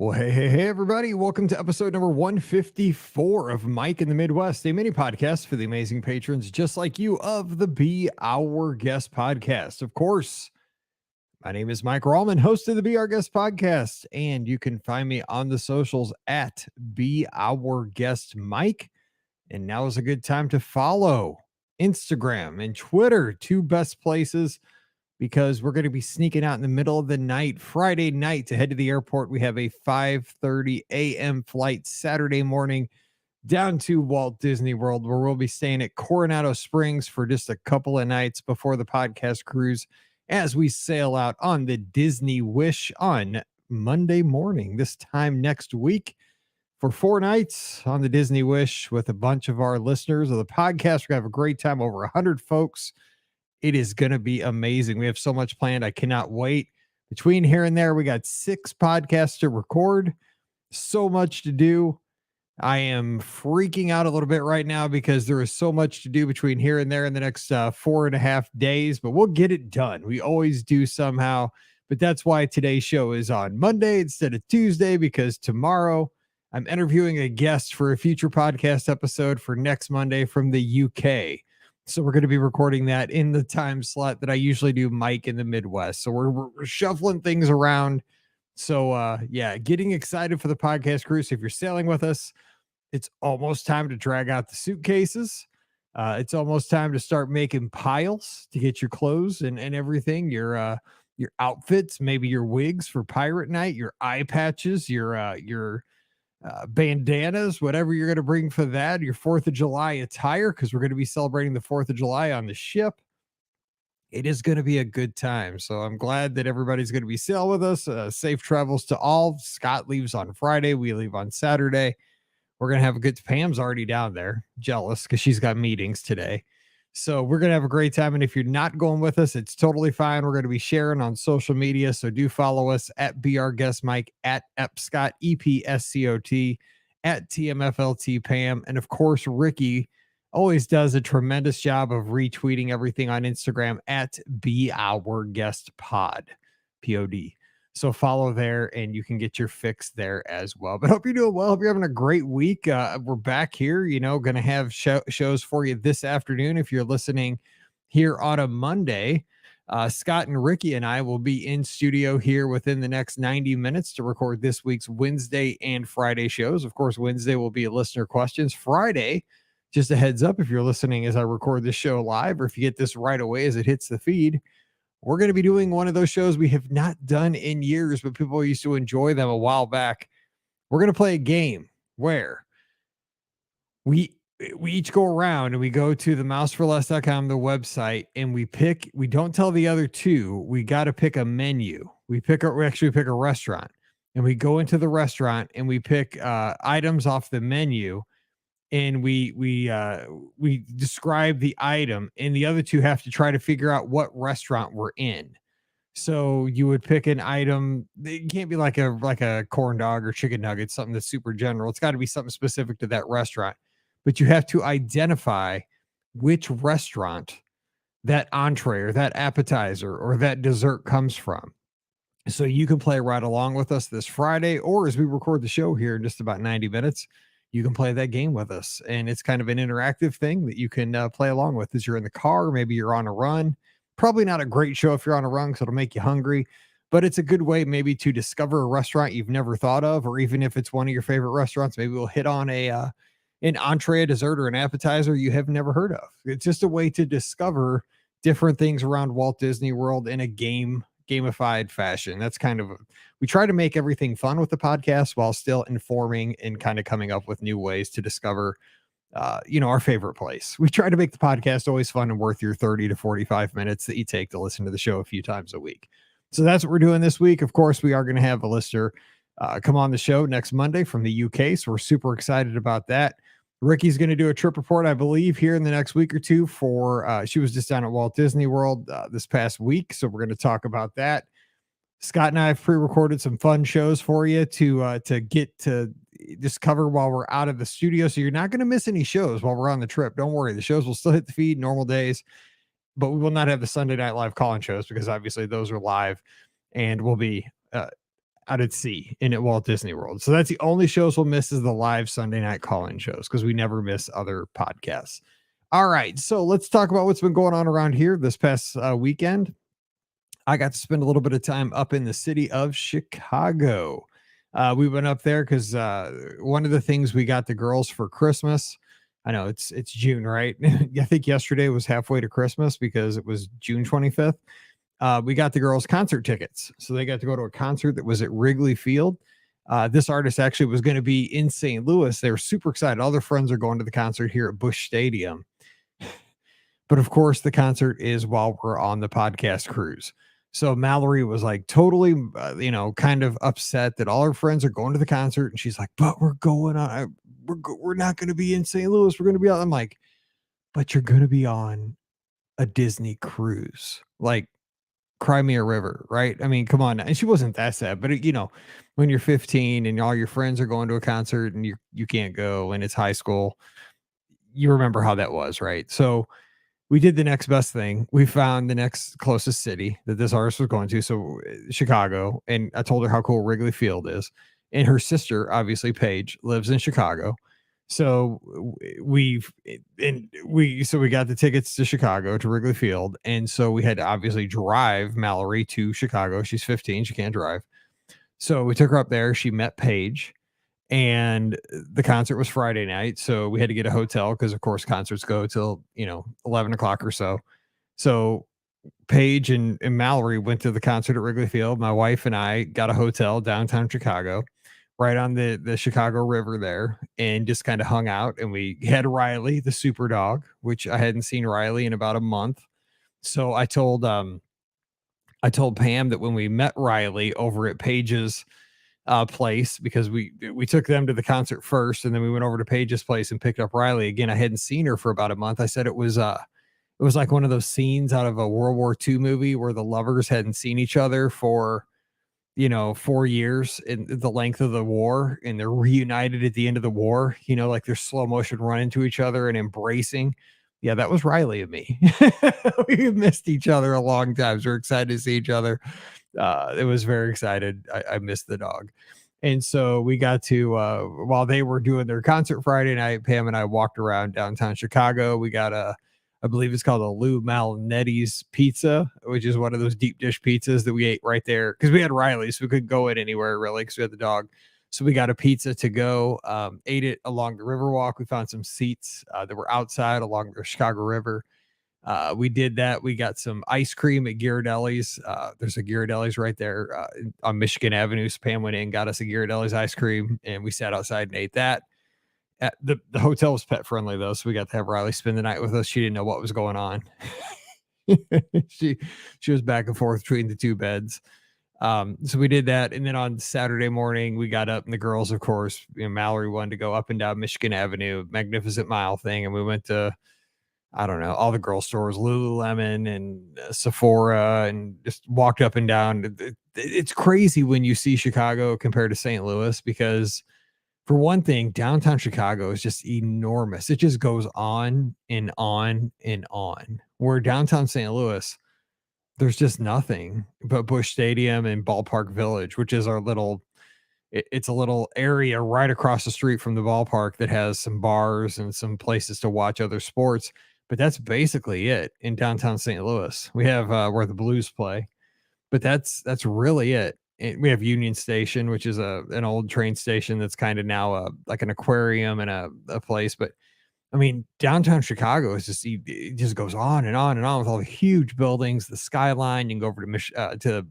Well, hey, everybody. Welcome to episode number 154 of Mike in the Midwest, a mini podcast for the amazing patrons just like you of the Be Our Guest podcast. Of course, my name is Mike Rallman, host of the Be Our Guest podcast, and you can find me on the socials at Be Our Guest Mike. And now is a good time to follow Instagram and Twitter, two best places, because we're going to be sneaking out in the middle of the night, Friday night, to head to the airport. We have a 5:30 a.m. flight Saturday morning down to Walt Disney World, where we'll be staying at Coronado Springs for just a couple of nights before the podcast cruise as we sail out on the Disney Wish on Monday morning, this time next week, for 4 nights on the Disney Wish with a bunch of our listeners of the podcast. We're going to have a great time, over 100 folks. It is going to be amazing. We have so much planned. I cannot wait. Between here and there, we got 6 podcasts to record. So much to do. I am freaking out a little bit right now because there is so much to do between here and there in the next 4.5 days, but we'll get it done. We always do somehow, but that's why today's show is on Monday instead of Tuesday, because tomorrow I'm interviewing a guest for a future podcast episode for next Monday from the UK. So we're going to be recording that in the time slot that I usually do Mike in the Midwest. So we're shuffling things around. So getting excited for the podcast cruise. If you're sailing with us, it's almost time to drag out the suitcases. It's almost time to start making piles to get your clothes and everything, your outfits, maybe your wigs for pirate night, your eye patches, your bandanas, whatever you're going to bring for that, your 4th of July attire, because we're going to be celebrating the 4th of July on the ship. It is going to be a good time. So I'm glad that everybody's going to be sailing with us. Safe travels to all. Scott leaves on Friday. We leave on Saturday. We're going to have a good, Pam's already down there, jealous because she's got meetings today. So we're going to have a great time. And if you're not going with us, it's totally fine. We're going to be sharing on social media. So do follow us at Be Our Guest Mike, at Epscott, EPSCOT, at TMFLT Pam. And of course, Ricky always does a tremendous job of retweeting everything on Instagram at Be Our Guest Pod, POD. So follow there and you can get your fix there as well. But hope you're doing well. Hope you're having a great week. We're back here, going to have shows for you this afternoon. If you're listening here on a Monday, Scott and Ricky and I will be in studio here within the next 90 minutes to record this week's Wednesday and Friday shows. Of course, Wednesday will be listener questions. Friday, just a heads up, if you're listening as I record this show live, or if you get this right away as it hits the feed, we're going to be doing one of those shows we have not done in years, but people used to enjoy them a while back. We're going to play a game where we each go around and we go to the mouseforless.com, the website, and we don't tell the other two, we got to pick a menu. We actually pick a restaurant, and we go into the restaurant and we pick items off the menu. And we describe the item, and the other two have to try to figure out what restaurant we're in. So you would pick an item. It can't be like a corn dog or chicken nugget, something that's super general. It's got to be something specific to that restaurant. But you have to identify which restaurant that entree or that appetizer or that dessert comes from. So you can play right along with us this Friday, or as we record the show here in just about 90 minutes, you can play that game with us. And it's kind of an interactive thing that you can play along with as you're in the car. Maybe you're on a run. Probably not a great show if you're on a run, because it'll make you hungry, but it's a good way maybe to discover a restaurant you've never thought of, or even if it's one of your favorite restaurants, maybe we'll hit on an entree, a dessert, or an appetizer you have never heard of. It's just a way to discover different things around Walt Disney World in a gamified fashion. That's kind of, we try to make everything fun with the podcast while still informing and kind of coming up with new ways to discover our favorite place. We try to make the podcast always fun and worth your 30 to 45 minutes that you take to listen to the show a few times a week. So that's what we're doing this week. Of course, we are going to have a listener come on the show next Monday from the UK. So we're super excited about that. Ricky's going to do a trip report, I believe, here in the next week or two for, she was just down at Walt Disney World this past week. So we're going to talk about that. Scott and I have pre-recorded some fun shows for you to get to just cover while we're out of the studio. So you're not going to miss any shows while we're on the trip. Don't worry. The shows will still hit the feed normal days, but we will not have the Sunday Night Live call-in shows because obviously those are live and will be out at sea in at Walt Disney World. So that's the only shows we'll miss is the live Sunday night call-in shows because we never miss other podcasts. All right, so let's talk about what's been going on around here this past weekend. I got to spend a little bit of time up in the city of Chicago. We went up there because one of the things we got the girls for Christmas. I know it's June, right? I think yesterday was halfway to Christmas because it was June 25th. We got the girls concert tickets, so they got to go to a concert that was at Wrigley Field. This artist actually was going to be in St. Louis. They were super excited. All their friends are going to the concert here at Busch Stadium. But of course, the concert is while we're on the podcast cruise. So Mallory was like totally, kind of upset that all her friends are going to the concert, and she's like, "But we're going on. We're not going to be in St. Louis. We're going to be out." I'm like, "But you're going to be on a Disney cruise, like Crimea River, right?" I mean, come on. And she wasn't that sad, but when you're 15 and all your friends are going to a concert and you can't go, and it's high school, you remember how that was, right? So we did the next best thing. We found the next closest city that this artist was going to. So Chicago. And I told her how cool Wrigley Field is. And her sister, obviously Paige, lives in Chicago. So we got the tickets to Chicago to Wrigley Field. And so we had to obviously drive Mallory to Chicago. She's 15. She can't drive. So we took her up there. She met Paige, and the concert was Friday night, so we had to get a hotel because, of course, concerts go till 11 o'clock or so. So Paige and Mallory went to the concert at Wrigley Field. My wife and I got a hotel downtown Chicago, right on the Chicago River there, and just kind of hung out. And we had Riley, the super dog, which I hadn't seen Riley in about a month. So I told Pam that when we met Riley over at Paige's place, because we took them to the concert first, and then we went over to Paige's place and picked up Riley again. I hadn't seen her for about a month. I said it was like one of those scenes out of a World War II movie where the lovers hadn't seen each other for 4 years in the length of the war, and they're reunited at the end of the war, like they're slow motion running to each other and embracing. Yeah, that was Riley and me. We missed each other a long time, so we're excited to see each other. It was very excited. I missed the dog. And so we got to, while they were doing their concert Friday night, Pam and I walked around downtown Chicago. We got I believe it's called a Lou Malnetti's pizza, which is one of those deep dish pizzas that we ate right there because we had Riley, so we couldn't go in anywhere really because we had the dog. So we got a pizza to go, ate it along the Riverwalk. We found some seats that were outside along the Chicago River. We did that. We got some ice cream at Ghirardelli's. There's a Ghirardelli's right there on Michigan Avenue. So Pam went in, got us a Ghirardelli's ice cream, and we sat outside and ate that. The hotel was pet friendly though, so we got to have Riley spend the night with us. She didn't know what was going on. she was back and forth between the two beds. So we did that, and then on Saturday morning we got up, and the girls, of course, Mallory wanted to go up and down Michigan Avenue, Magnificent Mile thing, and we went to, I don't know, all the girl stores, Lululemon and Sephora, and just walked up and down. It's crazy when you see Chicago compared to St. Louis because, for one thing, downtown Chicago is just enormous. It just goes on and on and on. Where downtown St. Louis, there's just nothing but Busch Stadium and Ballpark Village, which is our little, it's a little area right across the street from the ballpark that has some bars and some places to watch other sports. But that's basically it in downtown St. Louis. We have where the Blues play, but that's really it. And we have Union Station, which is an old train station that's kind of now like an aquarium and a place. But I mean, downtown Chicago is just, it just goes on and on and on with all the huge buildings, the skyline. You can go over to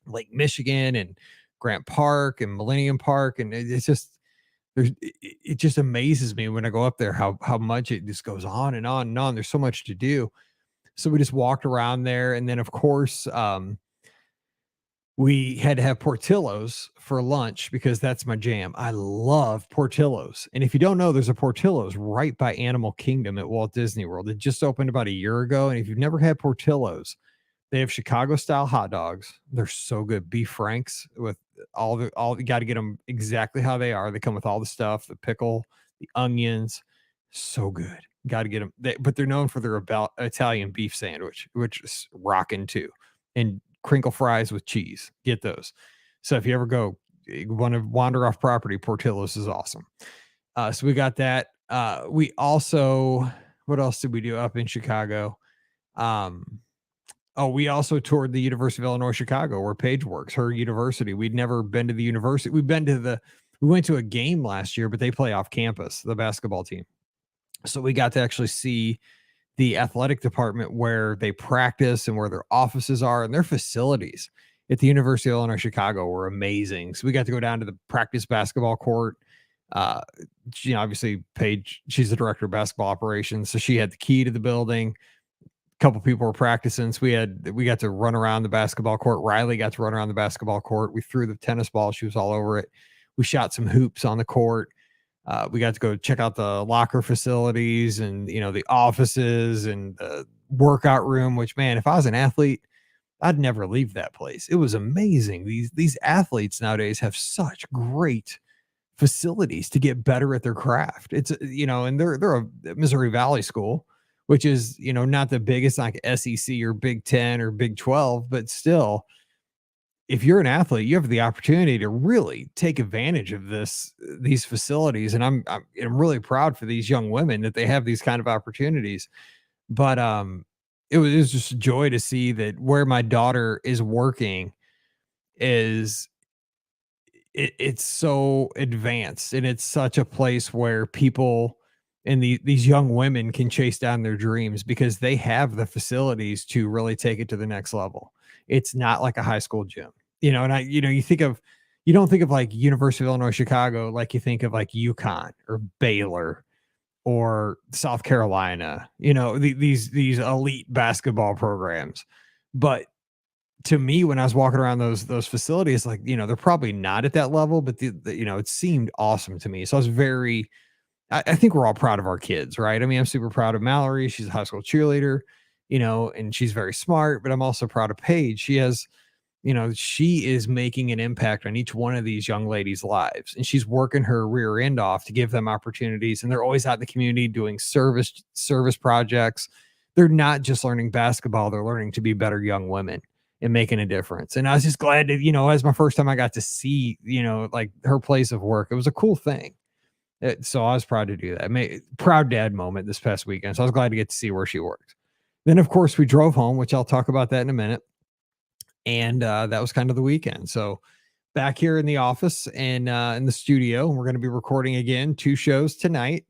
Lake Michigan and Grant Park and Millennium Park, and it's just, it just amazes me when I go up there how much it just goes on and on and on. There's so much to do. So we just walked around there, and then of course we had to have Portillo's for lunch because that's my jam. I love Portillo's. And if you don't know, there's a Portillo's right by Animal Kingdom at Walt Disney World. It just opened about a year ago. And if you've never had Portillo's, they have Chicago style hot dogs. They're so good. Beef Franks with all you got to get them exactly how they are. They come with all the stuff, the pickle, the onions. So good. Got to get them. But they're known for their Italian beef sandwich, which is rocking too. And crinkle fries with cheese. Get those. So if you ever go, want to wander off property, Portillo's is awesome. So we got that. We also, what else did we do up in Chicago? Um, oh, we also toured the University of Illinois Chicago, where Paige works, her university. We'd never been to the university. We went to a game last year, but they play off campus, the basketball team. So we got to actually see the athletic department where they practice and where their offices are, and their facilities at the University of Illinois Chicago were amazing. So we got to go down to the practice basketball court. Uh, obviously Paige, she's the director of basketball operations, so she had the key to the building. A couple people were practicing, so we got to run around the basketball court. Riley got to run around the basketball court. We threw the tennis ball; she was all over it. We shot some hoops on the court. We got to go check out the locker facilities and the offices and the workout room. Which, man, if I was an athlete, I'd never leave that place. It was amazing. These athletes nowadays have such great facilities to get better at their craft. It's and they're a Missouri Valley school, which is not the biggest like SEC or Big 10 or Big 12, but still, if you're an athlete, you have the opportunity to really take advantage of these facilities. And I'm really proud for these young women that they have these kind of opportunities. But it was just a joy to see that where my daughter is working is it's so advanced, and it's such a place where people and these young women can chase down their dreams because they have the facilities to really take it to the next level. It's not like a high school gym, and you don't think of like University of Illinois Chicago like you think of like UConn or Baylor or South Carolina, these elite basketball programs. But to me, when I was walking around those facilities, like, they're probably not at that level, but it seemed awesome to me. So I was I think we're all proud of our kids, right? I mean, I'm super proud of Mallory. She's a high school cheerleader, and she's very smart, but I'm also proud of Paige. She is making an impact on each one of these young ladies' lives, and she's working her rear end off to give them opportunities. And they're always out in the community doing service projects. They're not just learning basketball; they're learning to be better young women and making a difference. And I was just glad that, as my first time I got to see, like her place of work, it was a cool thing. So I was proud to do that. Proud dad moment this past weekend. So I was glad to get to see where she worked. Then, of course, we drove home, which I'll talk about that in a minute. And that was kind of the weekend. So back here in the office and in the studio, we're going to be recording again 2 shows tonight.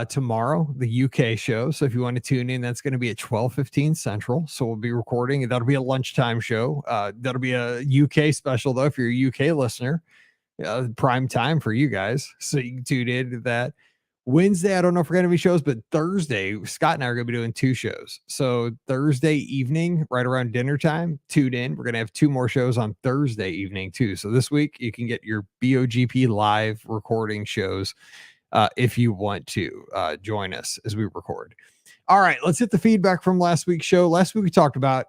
Tomorrow, the UK show. So if you want to tune in, that's going to be at 12:15 Central. So we'll be recording. That'll be a lunchtime show. That'll be a UK special, though, if you're a UK listener. Prime time for you guys. So you can tune in to that. Wednesday, I don't know if we're going to be shows, but Thursday, Scott and I are going to be doing 2 shows. So Thursday evening, right around dinner time, tune in. We're going to have 2 more shows on Thursday evening, too. So this week, you can get your BOGP live recording shows if you want to join us as we record. All right, let's hit the feedback from last week's show. Last week we talked about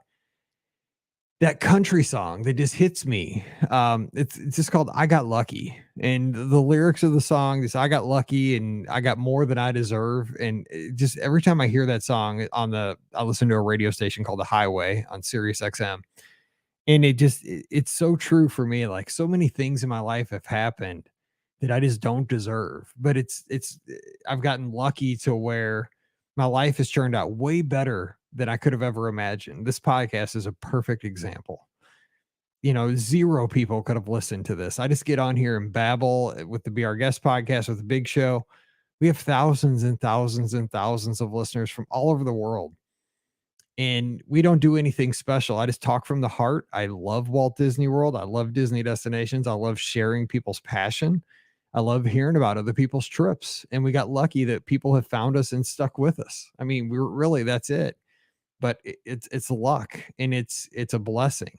that country song that just hits me. It's just called I Got Lucky. And the lyrics of the song is I got lucky and I got more than I deserve. And just every time I hear that song I listen to a radio station called The Highway on Sirius XM. And it's so true for me. Like, so many things in my life have happened that I just don't deserve. But I've gotten lucky to where my life has turned out way better than I could have ever imagined. This podcast is a perfect example. 0 people could have listened to this. I just get on here and babble with the Be Our Guest podcast with the Big Show. We have thousands and thousands and thousands of listeners from all over the world. And we don't do anything special. I just talk from the heart. I love Walt Disney World. I love Disney destinations. I love sharing people's passion. I love hearing about other people's trips. And we got lucky that people have found us and stuck with us. I mean, that's it. But it's luck, and it's a blessing.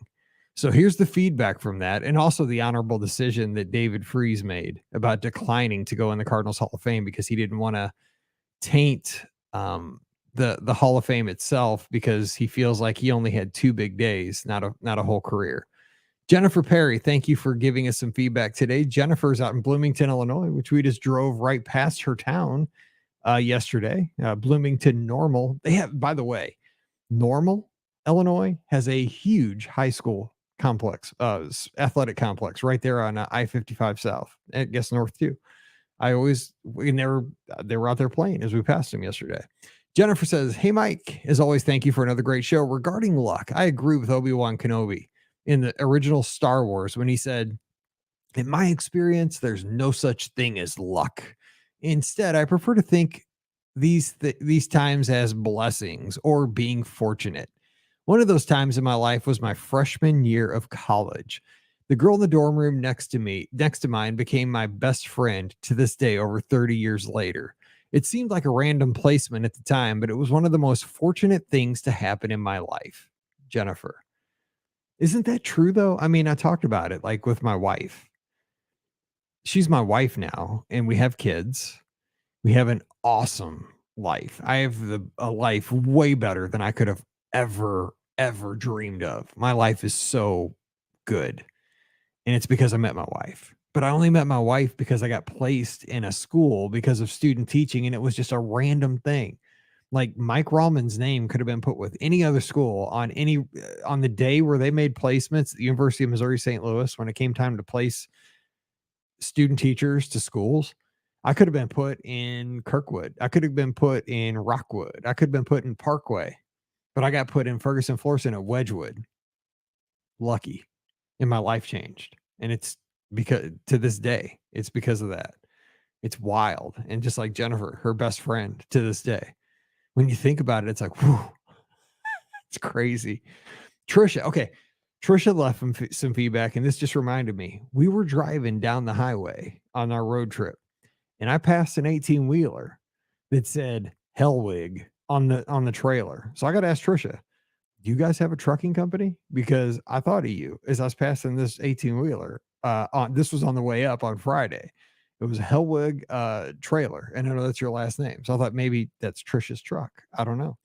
So here's the feedback from that, and also the honorable decision that David Freese made about declining to go in the Cardinals Hall of Fame because he didn't want to taint the Hall of Fame itself, because he feels like he only had 2 big days, not a whole career. Jennifer Perry, thank you for giving us some feedback today. Jennifer's out in Bloomington, Illinois, which we just drove right past her town yesterday. Bloomington Normal. They have, by the way, Normal, Illinois has a huge high school complex, athletic complex right there on I-55 South. I guess North too. They were out there playing as we passed them yesterday. Jennifer says, "Hey, Mike, as always, thank you for another great show. Regarding luck, I agree with Obi-Wan Kenobi in the original Star Wars when he said, in my experience, there's no such thing as luck. Instead, I prefer to think these times as blessings or being fortunate. One of those times in my life was my freshman year of college. The girl in the dorm room next to mine, became my best friend to this day over 30 years later. It seemed like a random placement at the time, but it was one of the most fortunate things to happen in my life." Jennifer. Isn't that true though? I mean, I talked about it like with my wife. She's my wife now, and we have kids. We have an awesome life. I have a life way better than I could have ever dreamed of. My life is so good, and it's because I met my wife. But I only met my wife because I got placed in a school because of student teaching, and it was just a random thing. Like Mike Rallman's name could have been put with any other school on the day where they made placements at the University of Missouri St. Louis when it came time to place student teachers to schools. I could have been put in Kirkwood. I could have been put in Rockwood. I could have been put in Parkway, but I got put in Ferguson Florissant at Wedgwood. Lucky. And my life changed. And it's because to this day, it's because of that. It's wild. And just like Jennifer, her best friend to this day, when you think about it, it's like, whew, it's crazy. Trisha. Okay. Trisha left some feedback, and this just reminded me. We were driving down the highway on our road trip, and I passed an 18-wheeler that said Hellwig on the trailer. So I got to ask Trisha, do you guys have a trucking company? Because I thought of you as I was passing this 18-wheeler. This was on the way up on Friday. It was a Hellwig trailer, and I know that's your last name. So I thought maybe that's Trisha's truck. I don't know.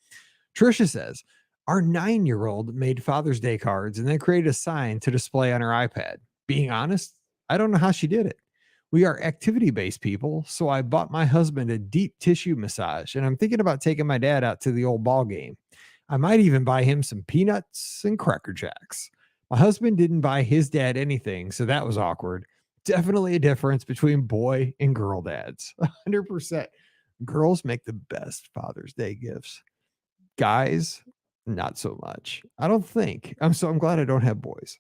Trisha says, our 9-year-old made Father's Day cards and then created a sign to display on her iPad. Being honest, I don't know how she did it. We are activity-based people, so I bought my husband a deep tissue massage, and I'm thinking about taking my dad out to the old ball game. I might even buy him some peanuts and Cracker Jacks. My husband didn't buy his dad anything, so that was awkward. Definitely a difference between boy and girl dads. 100%. Girls make the best Father's Day gifts. Guys, not so much. I don't think. I'm glad I don't have boys.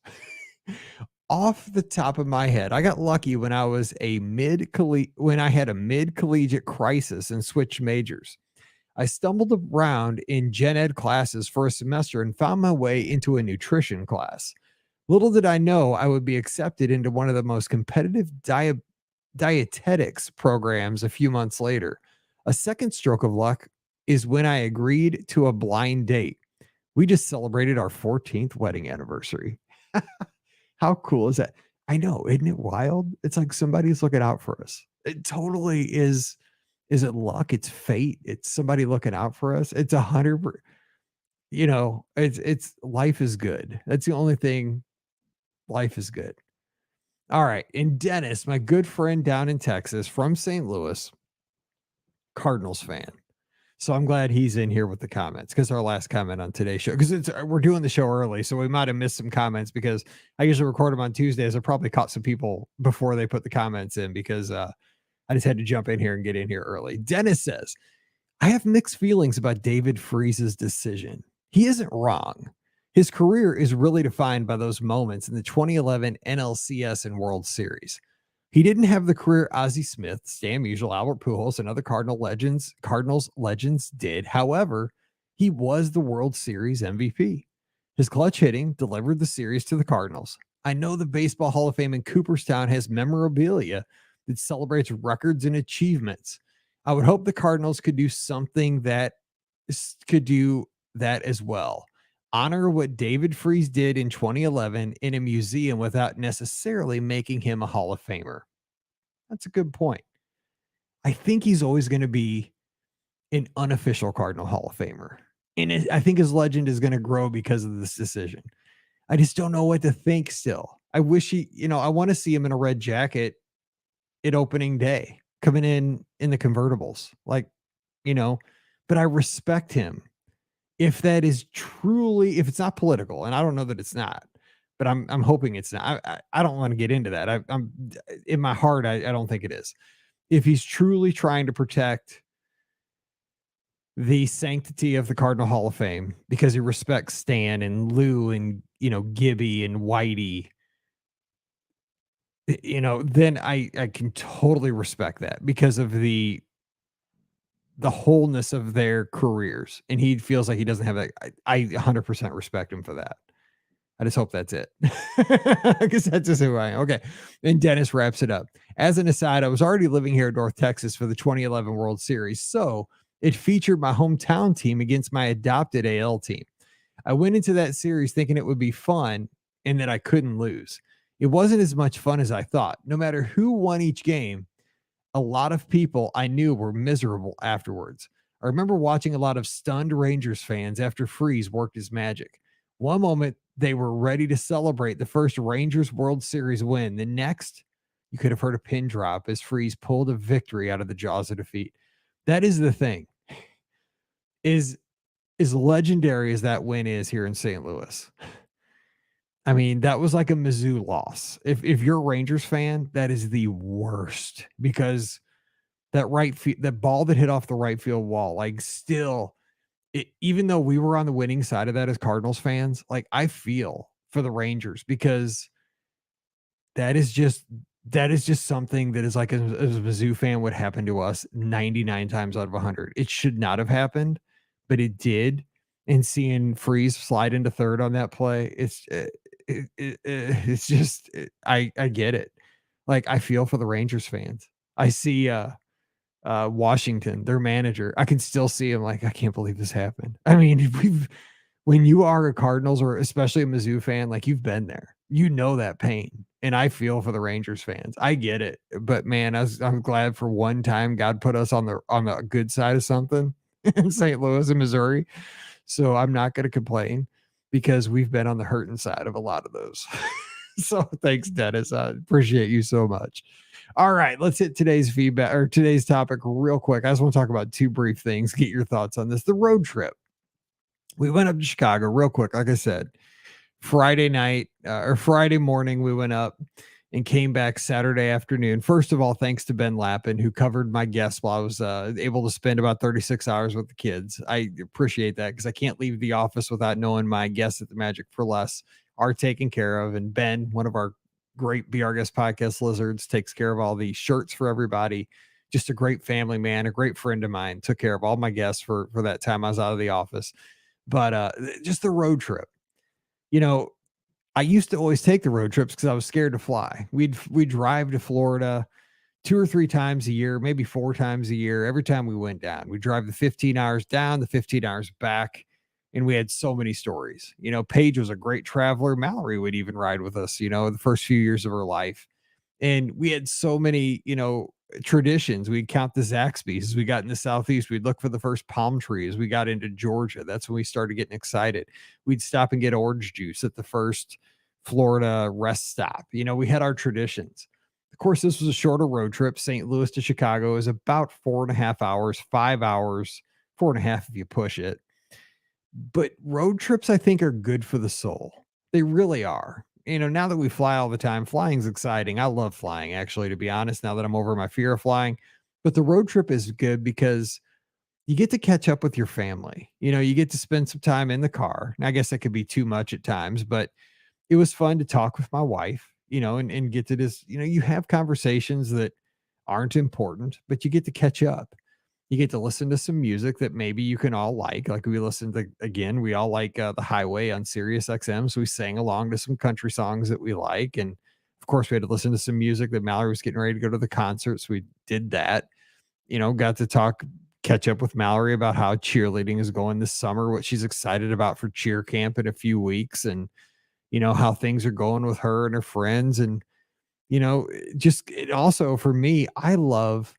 Off the top of my head, I got lucky when I was when I had a mid-collegiate crisis and switched majors. I stumbled around in gen ed classes for a semester and found my way into a nutrition class. Little did I know I would be accepted into one of the most competitive dietetics programs a few months later. A second stroke of luck is when I agreed to a blind date. We just celebrated our 14th wedding anniversary. How cool is that? I know, isn't it wild? It's like somebody's looking out for us. It totally is. Is it luck? It's fate. It's somebody looking out for us. It's 100. It's life is good. That's the only thing. Life is good. All right. And Dennis, my good friend down in Texas from St. Louis, Cardinals fan. So I'm glad he's in here with the comments because our last comment on today's show, because we're doing the show early, so we might have missed some comments because I usually record them on Tuesdays. I probably caught some people before they put the comments in because I just had to jump in here and get in here early. Dennis says, I have mixed feelings about David Freese's decision. He isn't wrong. His career is really defined by those moments in the 2011 NLCS and World Series. He didn't have the career Ozzie Smith, Stan Musial, Albert Pujols, and other Cardinals legends did. However, he was the World Series MVP. His clutch hitting delivered the series to the Cardinals. I know the Baseball Hall of Fame in Cooperstown has memorabilia that celebrates records and achievements. I would hope the Cardinals could do something that could do that as well. Honor what David Freese did in 2011 in a museum without necessarily making him a Hall of Famer. That's a good point. I think he's always going to be an unofficial Cardinal Hall of Famer. And I think his legend is going to grow because of this decision. I just don't know what to think still. I wish I want to see him in a red jacket at opening day, coming in the convertibles. But I respect him. If that is truly, if it's not political, and I don't know that it's not, but I'm hoping it's not. I don't want to get into that. I'm in my heart. I don't think it is. If he's truly trying to protect the sanctity of the Cardinal Hall of Fame because he respects Stan and Lou and Gibby and Whitey, then I can totally respect that because of the wholeness of their careers, and he feels like he doesn't have that. I 100% respect him for that. I just hope that's it. Because that's just who I am. Okay. And Dennis wraps it up. As an aside, I was already living here in North Texas for the 2011 World Series. So it featured my hometown team against my adopted AL team. I went into that series thinking it would be fun and that I couldn't lose. It wasn't as much fun as I thought. No matter who won each game, a lot of people I knew were miserable afterwards. I remember watching a lot of stunned Rangers fans after Freeze worked his magic. One moment, they were ready to celebrate the first Rangers World Series win. The next, you could have heard a pin drop as Freeze pulled a victory out of the jaws of defeat. That is the thing. Is as legendary as that win is here in St. Louis. I mean, that was like a Mizzou loss. If you're a Rangers fan, that is the worst because that ball that hit off the right field wall, like still, even though we were on the winning side of that as Cardinals fans, like I feel for the Rangers because that is just something that is like as a Mizzou fan would happen to us 99 times out of 100. It should not have happened, but it did. And seeing Freeze slide into third on that play, it's just I get it. Like I feel for the Rangers fans. I see Washington, their manager. I can still see him like I can't believe this happened. I mean, when you are a Cardinals or especially a Mizzou fan, like you've been there, that pain. And I feel for the Rangers fans. I get it. But man, I'm glad for one time God put us on the good side of something in St. Louis and Missouri. So I'm not going to complain because we've been on the hurting side of a lot of those. So thanks, Dennis. I appreciate you so much. All right, let's hit today's feedback or today's topic real quick. I just want to talk about two brief things. Get your thoughts on this. The road trip. We went up to Chicago real quick. Like I said, Friday night or Friday morning, we went up and came back Saturday afternoon. First of all, thanks to Ben Lappin, who covered my guests while I was able to spend about 36 hours with the kids. I appreciate that because I can't leave the office without knowing my guests at the Magic for Less are taken care of. And Ben, one of our great Be Our Guest podcast lizards, takes care of all the shirts for everybody. Just a great family man, a great friend of mine, took care of all my guests for that time I was out of the office. But just the road trip, I used to always take the road trips because I was scared to fly. We'd drive to Florida 2 or 3 times a year, maybe 4 times a year. Every time we went down, we drive the 15 hours down, the 15 hours back. And we had so many stories. Paige was a great traveler. Mallory would even ride with us, the first few years of her life. And we had so many, traditions. We'd count the Zaxby's as we got in the Southeast. We'd look for the first palm tree as we got into Georgia. That's when we started getting excited. We'd stop and get orange juice at the first Florida rest stop. We had our traditions. Of course, this was a shorter road trip. St. Louis to Chicago is about 4.5 hours, 5 hours, 4.5 if you push it. But road trips, I think, are good for the soul. They really are. Now that we fly all the time, flying's exciting. I love flying, actually, to be honest, now that I'm over my fear of flying. But the road trip is good because you get to catch up with your family. You get to spend some time in the car. And I guess that could be too much at times, but it was fun to talk with my wife, and get to this, you have conversations that aren't important, but you get to catch up. You get to listen to some music that maybe you can all like. Like we listened to, again, we all like The Highway on Sirius XM. So we sang along to some country songs that we like. And of course, we had to listen to some music that Mallory was getting ready to go to the concert. So we did that, got to catch up with Mallory about how cheerleading is going this summer, what she's excited about for cheer camp in a few weeks, and, how things are going with her and her friends. And, also for me, I love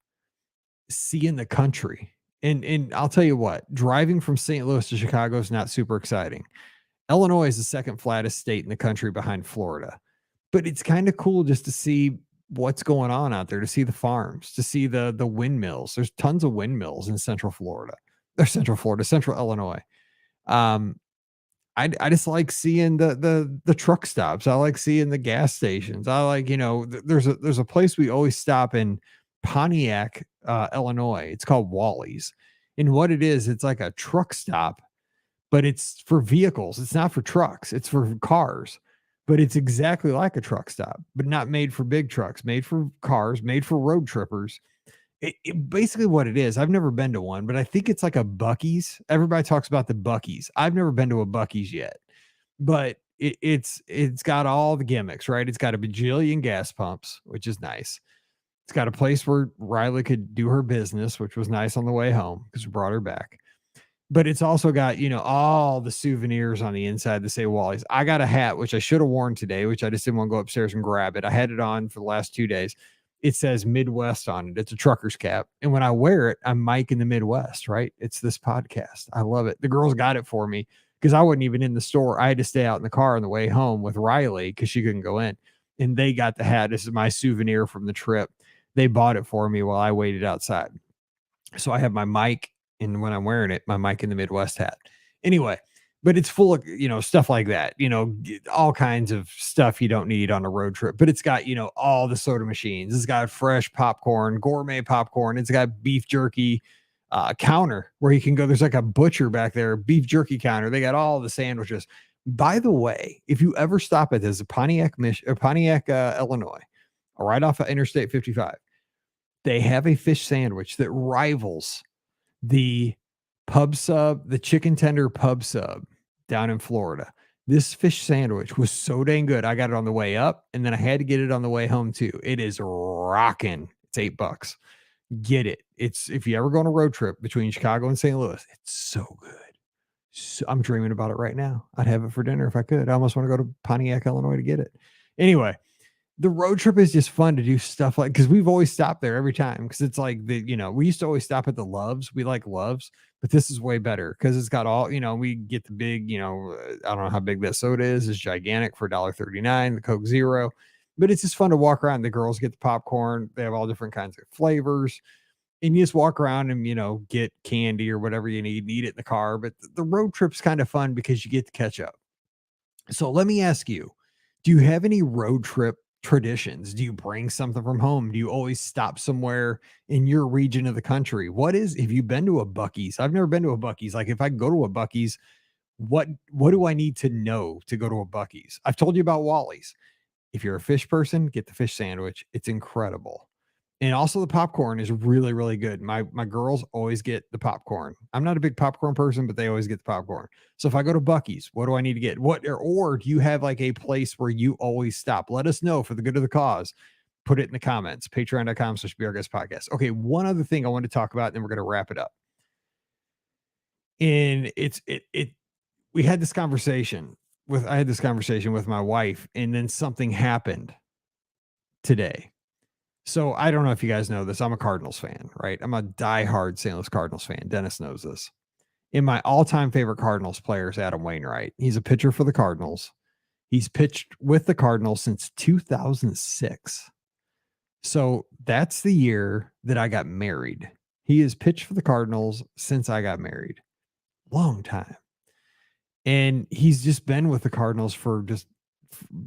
seeing the country. And I'll tell you what, driving from St. Louis to Chicago is not super exciting. Illinois is the second flattest state in the country behind Florida. But it's kind of cool just to see what's going on out there, to see the farms, to see the windmills. There's tons of windmills in Central Illinois. I just like seeing the truck stops. I like seeing the gas stations. I like, there's a place we always stop in Pontiac, Illinois. It's called Wally's. And what it is, it's like a truck stop, but it's for vehicles. It's not for trucks. It's for cars. But it's exactly like a truck stop, but not made for big trucks, made for cars, made for road trippers. Basically what it is, I've never been to one, but I think it's like a Bucky's. Everybody talks about the Bucky's. I've never been to a Bucky's yet, but it's got all the gimmicks, right? It's got a bajillion gas pumps, which is nice. It's got a place where Riley could do her business, which was nice on the way home because we brought her back. But it's also got, all the souvenirs on the inside that say Wally's. I got a hat, which I should have worn today, which I just didn't want to go upstairs and grab it. I had it on for the last 2 days. It says Midwest on it. It's a trucker's cap. And when I wear it, I'm Mike in the Midwest, right? It's this podcast. I love it. The girls got it for me because I wasn't even in the store. I had to stay out in the car on the way home with Riley because she couldn't go in. And they got the hat. This is my souvenir from the trip. They bought it for me while I waited outside. So I have my Mike, and when I'm wearing it, my Mike in the Midwest hat. Anyway, but it's full of, stuff like that, all kinds of stuff you don't need on a road trip. But it's got, all the soda machines. It's got fresh popcorn, gourmet popcorn. It's got beef jerky counter where you can go. There's like a butcher back there, beef jerky counter. They got all the sandwiches. By the way, if you ever stop at this Pontiac, Illinois, right off of Interstate 55, they have a fish sandwich that rivals the pub sub, the chicken tender pub sub down in Florida. This fish sandwich was so dang good. I got it on the way up, and then I had to get it on the way home too. It is rocking. It's $8. Get it. It's if you ever go on a road trip between Chicago and St. Louis, it's so good. So, I'm dreaming about it right now. I'd have it for dinner if I could. I almost want to go to Pontiac, Illinois to get it. Anyway, the road trip is just fun to do stuff like, because we've always stopped there every time, because it's like we used to always stop at the Loves. We like Loves, but this is way better because it's got all, we get the big, I don't know how big that soda is. It's gigantic for $1.39, the Coke Zero, but it's just fun to walk around. The girls get the popcorn. They have all different kinds of flavors, and you just walk around and, get candy or whatever you need and eat it in the car. But the road trip's kind of fun because you get to catch up. So let me ask you, do you have any road trip traditions? Do you bring something from home? Do you always stop somewhere in your region of the country? Have you been to a Bucky's? I've never been to a Bucky's. Like, if I go to a Bucky's, what do I need to know to go to a Bucky's? I've told you about Wally's. If you're a fish person, get the fish sandwich. It's incredible. And also the popcorn is really, really good. My girls always get the popcorn. I'm not a big popcorn person, but they always get the popcorn. So if I go to Bucky's, what do I need to get? Or do you have like a place where you always stop? Let us know for the good of the cause. Put it in the comments. Patreon.com/BRGuestPodcast. Okay, one other thing I want to talk about, and then we're going to wrap it up. And we had this conversation I had this conversation with my wife, and then something happened today. So I don't know if you guys know this. I'm a Cardinals fan, right? I'm a diehard St. Louis Cardinals fan. Dennis knows this. And my all-time favorite Cardinals player is Adam Wainwright. He's a pitcher for the Cardinals. He's pitched with the Cardinals since 2006. So that's the year that I got married. He has pitched for the Cardinals since I got married. Long time. And he's just been with the Cardinals for just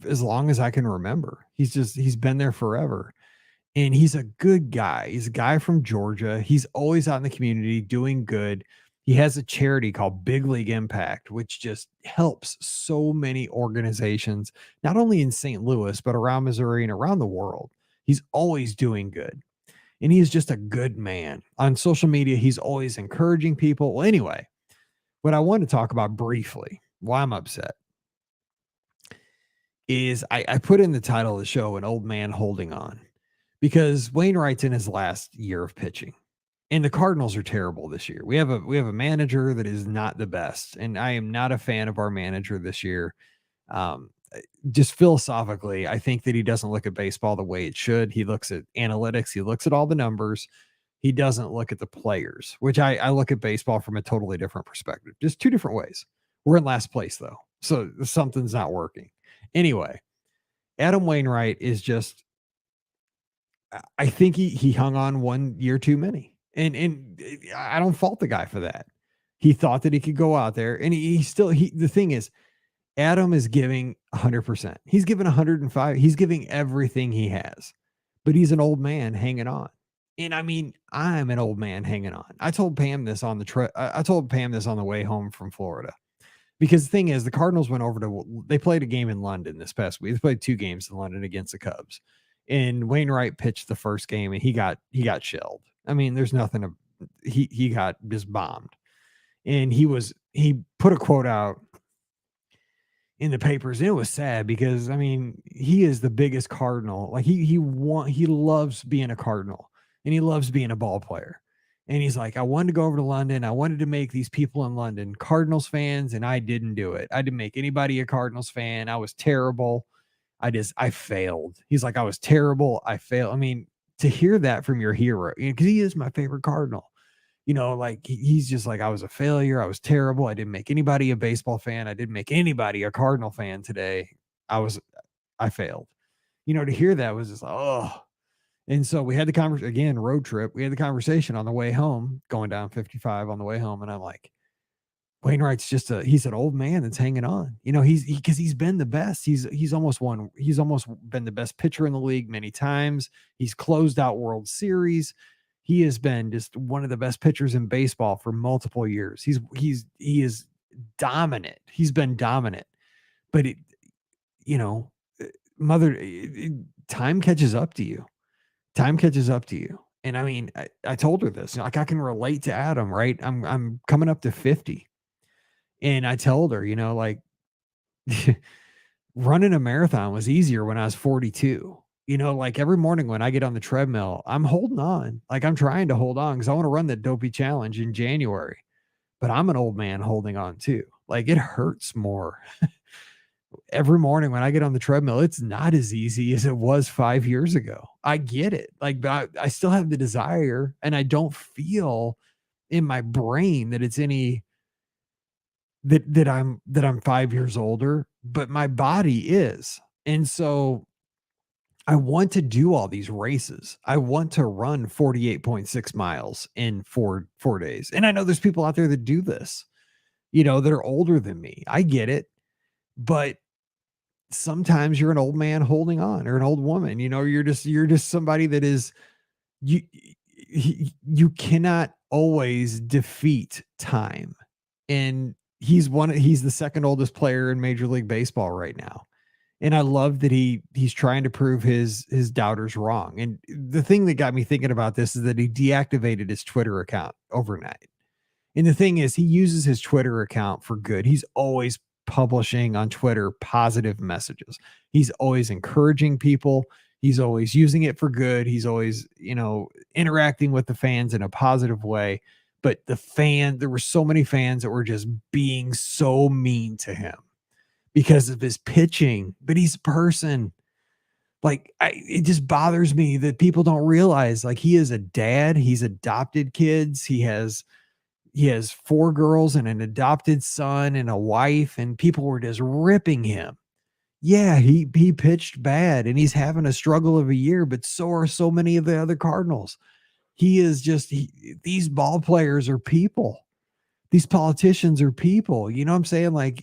as long as I can remember. He's been there forever. And he's a good guy. He's a guy from Georgia. He's always out in the community doing good. He has a charity called Big League Impact, which just helps so many organizations, not only in St. Louis, but around Missouri and around the world. He's always doing good. And he is just a good man. On social media, he's always encouraging people. Well, anyway, what I want to talk about briefly, why I'm upset, is I put in the title of the show, An Old Man Holding On. Because Wainwright's in his last year of pitching, and the Cardinals are terrible this year. We have a manager that is not the best, and I am not a fan of our manager this year. Just philosophically, I think that he doesn't look at baseball the way it should. He looks at analytics. He looks at all the numbers. He doesn't look at the players, which I look at baseball from a totally different perspective. Just two different ways. We're in last place though, so something's not working. Anyway, Adam Wainwright is just, I think he hung on 1 year too many. And I don't fault the guy for that. He thought that he could go out there, and the thing is, Adam is giving 100%. He's giving 105. He's giving everything he has, but he's an old man hanging on. And I mean, I'm an old man hanging on. I told Pam this on the trip. I told Pam this on the way home from Florida, because the thing is, the Cardinals went over they played a game in London this past week. They played 2 games in London against the Cubs, and Wainwright pitched the first game, and he got shelled. I mean, there's nothing to, he got just bombed. And he put a quote out in the papers, and it was sad because, I mean, he is the biggest Cardinal. Like, he loves being a Cardinal, and he loves being a ball player. And he's like, I wanted to go over to London. I wanted to make these people in London Cardinals fans, and I didn't do it. I didn't make anybody a Cardinals fan. I was terrible. I failed. He's like, I was terrible. I failed. I mean, to hear that from your hero, because he is my favorite Cardinal. Like, he's just like, I was a failure. I was terrible. I didn't make anybody a baseball fan. I didn't make anybody a Cardinal fan today. I failed. To hear that was just like, oh. And so we had the conversation again, road trip. We had the conversation on the way home, going down 55 on the way home. And I'm like, Wainwright's he's an old man that's hanging on. Because he's been the best. He's almost been the best pitcher in the league many times. He's closed out World Series. He has been just one of the best pitchers in baseball for multiple years. He is dominant. He's been dominant. But time catches up to you. Time catches up to you. And I mean, I told her this, like, I can relate to Adam, right? I'm coming up to 50. And I told her, like, running a marathon was easier when I was 42. Like, every morning when I get on the treadmill, I'm holding on. Like, I'm trying to hold on because I want to run the Dopey Challenge in January. But I'm an old man holding on too. Like, it hurts more. Every morning when I get on the treadmill, it's not as easy as it was 5 years ago. I get it. Like, but I still have the desire, and I don't feel in my brain that it's any that I'm 5 years older, but my body is. And so I want to do all these races. I want to run 48.6 miles in four days. And I know there's people out there that do this, that are older than me. I get it. But sometimes you're an old man holding on, or an old woman, you're just somebody that is, you cannot always defeat time. And he's the second oldest player in Major League Baseball right now. And I love that he's trying to prove his doubters wrong. And the thing that got me thinking about this is that he deactivated his Twitter account overnight. And the thing is, he uses his Twitter account for good. He's always publishing on Twitter positive messages. He's always encouraging people. He's always using it for good. He's always, interacting with the fans in a positive way. But there were so many fans that were just being so mean to him because of his pitching. But he's a person. Like, it just bothers me that people don't realize, like, he is a dad. He's adopted kids. He has 4 girls and an adopted son and a wife, and people were just ripping him. Yeah, he pitched bad, and he's having a struggle of a year, but so are so many of the other Cardinals. He is just, these ball players are people. These politicians are people. You know what I'm saying? Like,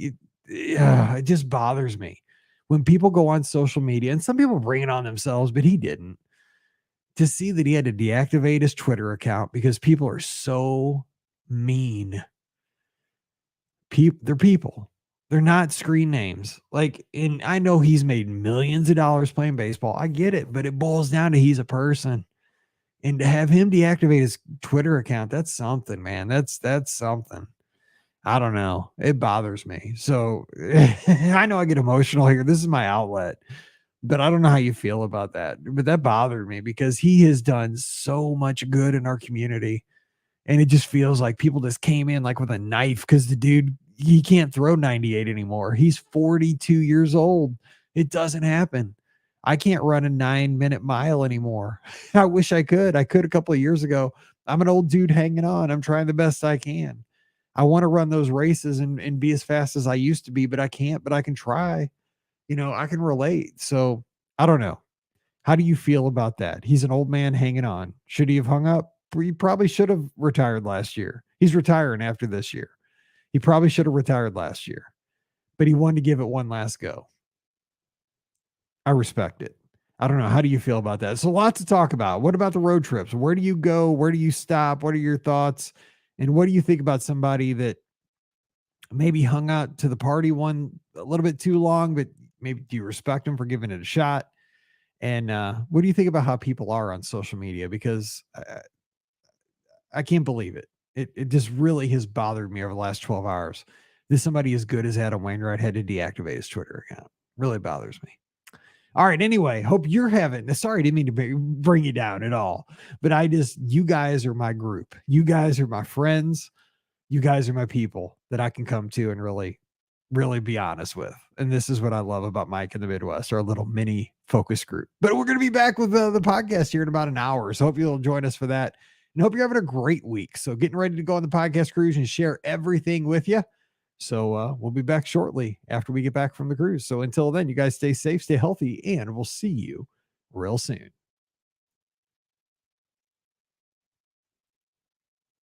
it just bothers me when people go on social media, and some people bring it on themselves, but he didn't, to see that he had to deactivate his Twitter account because people are so mean. They're people. They're not screen names. Like, and I know he's made millions of dollars playing baseball. I get it, but it boils down to he's a person. And to have him deactivate his Twitter account, that's something, man. That's something. I don't know. It bothers me. So I know I get emotional here. This is my outlet, but I don't know how you feel about that. But that bothered me because he has done so much good in our community. And it just feels like people just came in like with a knife because the dude, he can't throw 98 anymore. He's 42 years old. It doesn't happen. I can't run a 9-minute mile anymore. I wish I could. I could a couple of years ago. I'm an old dude hanging on. I'm trying the best I can. I want to run those races and be as fast as I used to be, but I can't, but I can try. I can relate. So I don't know. How do you feel about that? He's an old man hanging on. Should he have hung up? He probably should have retired last year. He's retiring after this year. He probably should have retired last year, but he wanted to give it one last go. I respect it. I don't know. How do you feel about that? So lots to talk about. What about the road trips? Where do you go? Where do you stop? What are your thoughts? And what do you think about somebody that maybe hung out to the party one a little bit too long, but maybe do you respect them for giving it a shot? And what do you think about how people are on social media? Because I can't believe it. It just really has bothered me over the last 12 hours. This somebody as good as Adam Wainwright had to deactivate his Twitter account. Really bothers me. All right. Anyway, hope you're having. Sorry, I didn't mean to bring you down at all. But you guys are my group. You guys are my friends. You guys are my people that I can come to and really, really be honest with. And this is what I love about Mike in the Midwest, our little mini focus group. But we're going to be back with the podcast here in about an hour. So hope you'll join us for that. And hope you're having a great week. So getting ready to go on the podcast cruise and share everything with you. So we'll be back shortly after we get back from the cruise. So until then, you guys stay safe, stay healthy, and we'll see you real soon.